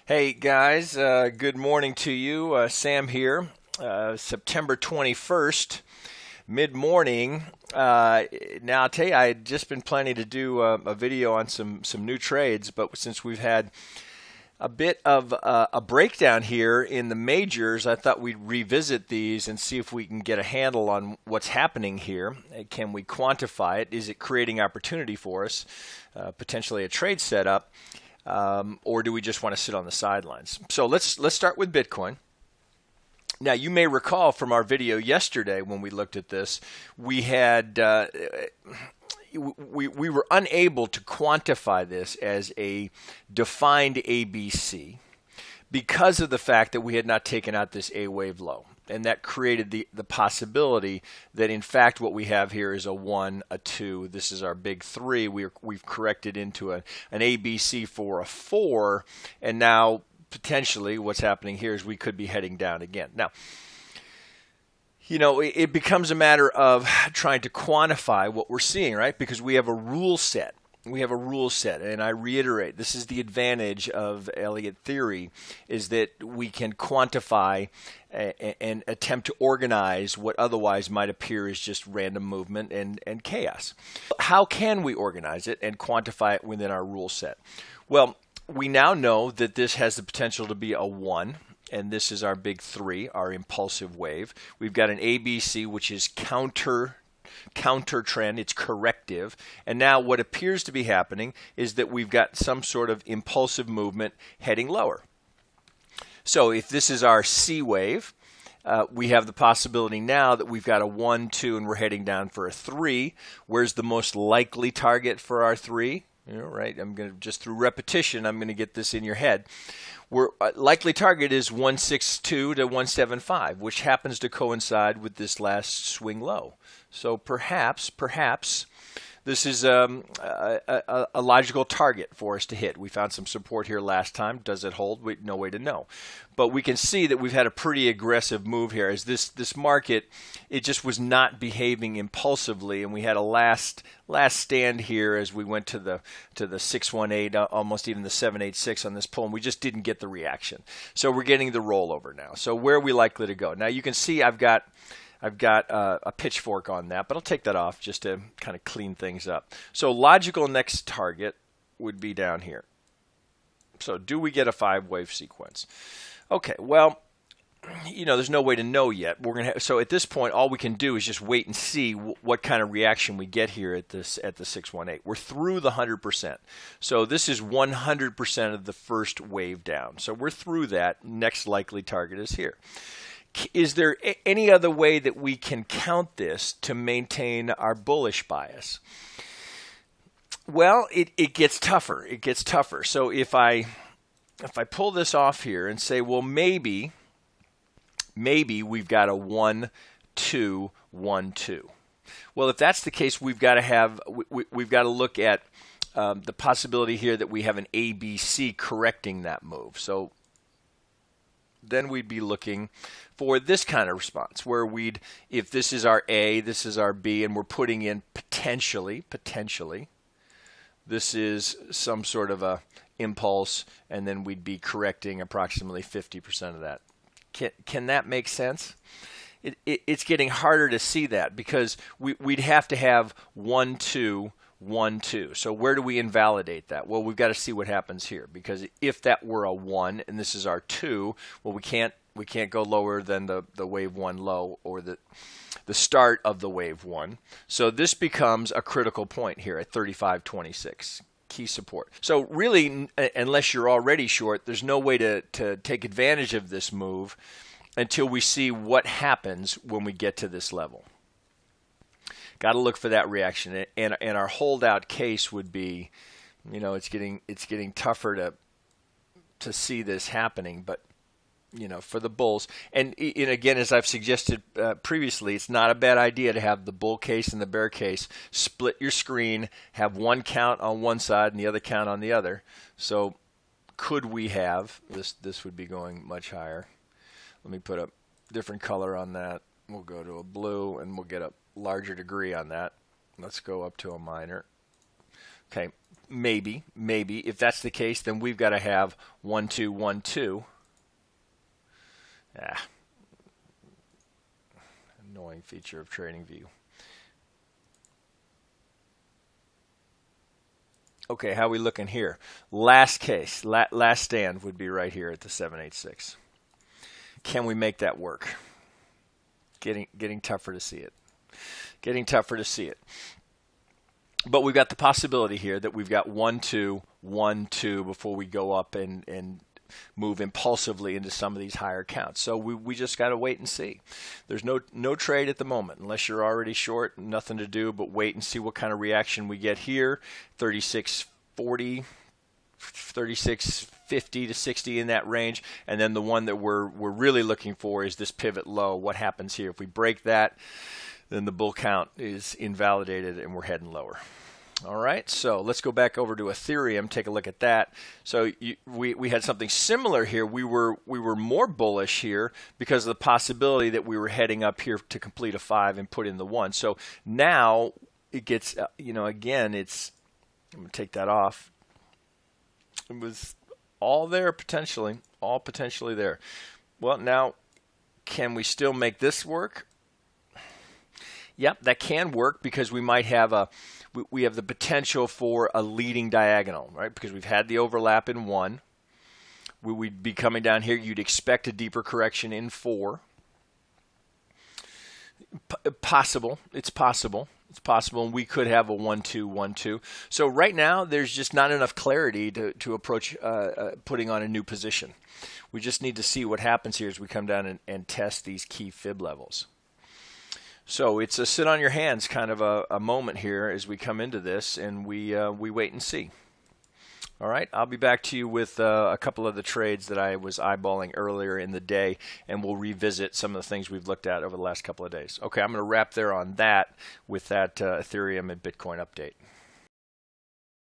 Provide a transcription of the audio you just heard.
Hey guys, good morning to you. Sam here. September 21st, mid morning. Now, I'll tell you, I had just been planning to do a video on some new trades, but since we've had a bit of a breakdown here in the majors, I thought we'd revisit these and see if we can get a handle on what's happening here. Can we quantify it? Is it creating opportunity for us, potentially a trade setup? Or do we just want to sit on the sidelines? So let's start with Bitcoin. Now, you may recall from our video yesterday when we looked at this, we had we were unable to quantify this as a defined ABC because of the fact that we had not taken out this A wave low. And that created the possibility that, in fact, what we have here is a 1, a 2. This is our big 3. We've corrected into an ABC for a 4. And now, potentially, what's happening here is we could be heading down again. Now, it becomes a matter of trying to quantify what we're seeing, right? Because we have a rule set. We have a rule set, and I reiterate, this is the advantage of Elliott theory, is that we can quantify and attempt to organize what otherwise might appear as just random movement and chaos. How can we organize it and quantify it within our rule set? Well, we now know that this has the potential to be a 1, and this is our big 3, our impulsive wave. We've got an ABC, which is counter trend, it's corrective, and now what appears to be happening is that we've got some sort of impulsive movement heading lower. So if this is our C wave, we have the possibility now that we've got a 1, 2, and we're heading down for a 3. Where's the most likely target for our 3? Right? I'm going to just through repetition, I'm going to get this in your head. We're likely target is 162 to 175, which happens to coincide with this last swing low. So perhaps this is a logical target for us to hit. We found some support here last time. Does it hold? No way to know. But we can see that we've had a pretty aggressive move here. As this market, it just was not behaving impulsively, and we had a last stand here as we went to the 618, almost even the 786 on this pull, and we just didn't get the reaction. So we're getting the rollover now. So where are we likely to go? Now you can see I've got a pitchfork on that, but I'll take that off just to kind of clean things up. So logical next target would be down here. So do we get a 5-wave sequence? Okay, well, there's no way to know yet. So at this point, all we can do is just wait and see what kind of reaction we get here at the 618. We're through the 100%. So this is 100% of the first wave down. So we're through that. Next likely target is here. Is there any other way that we can count this to maintain our bullish bias? Well, it gets tougher. It gets tougher. So if I pull this off here and say, well, maybe we've got a 1, 2, 1, 2. Well, if that's the case, we've got to look at the possibility here that we have an ABC correcting that move. So then we'd be looking for this kind of response where if this is our A, this is our B, and we're putting in potentially, this is some sort of a impulse, and then we'd be correcting approximately 50% of that. Can that make sense? It's getting harder to see that because we'd have to have 1, 2, 1, 2. So where do we invalidate that? Well, we've got to see what happens here, because if that were a 1 and this is our 2, well, we can't go lower than the wave 1 low or the start of the wave 1. So this becomes a critical point here at 35.26. Key support. So really, unless you're already short, there's no way to take advantage of this move until we see what happens when we get to this level. Got to look for that reaction, and our holdout case would be, it's getting tougher to see this happening, but for the bulls, and again, as I've suggested previously, it's not a bad idea to have the bull case and the bear case split your screen, have one count on one side and the other count on the other. So could we have this would be going much higher. Let me put a different color on that. We'll go to a blue and we'll get a larger degree on that. Let's go up to a minor. Okay, maybe. If that's the case, then we've got to have 1 2 1 2. Annoying feature of TradingView. Okay, how are we looking here? Last case, last stand would be right here at the 786. Can we make that work? Getting tougher to see it. Getting tougher to see it. But we've got the possibility here that we've got 1 2 1 2 before we go up and move impulsively into some of these higher counts. So we just got to wait and see. There's no trade at the moment unless you're already short. Nothing to do but wait and see what kind of reaction we get here. 36.40, 36.50 to 60 in that range. And then the one that we're really looking for is this pivot low. What happens here? If we break that, then the bull count is invalidated and we're heading lower. All right, so let's go back over to Ethereum, take a look at that. So we had something similar here. We were more bullish here because of the possibility that we were heading up here to complete a 5 and put in the 1. So now it gets, again, it's, I'm going to take that off. It was all there potentially, all potentially there. Well, now, can we still make this work? Yep, that can work because we might have we have the potential for a leading diagonal, right? Because we've had the overlap in 1. We'd be coming down here. You'd expect a deeper correction in 4. Possible. It's possible. It's possible, and we could have a 1 2 1 2. So right now, there's just not enough clarity to approach putting on a new position. We just need to see what happens here as we come down and test these key fib levels. So it's a sit on your hands kind of a moment here as we come into this, and we wait and see. All right, I'll be back to you with a couple of the trades that I was eyeballing earlier in the day, and we'll revisit some of the things we've looked at over the last couple of days. Okay, I'm going to wrap there on that with that Ethereum and Bitcoin update.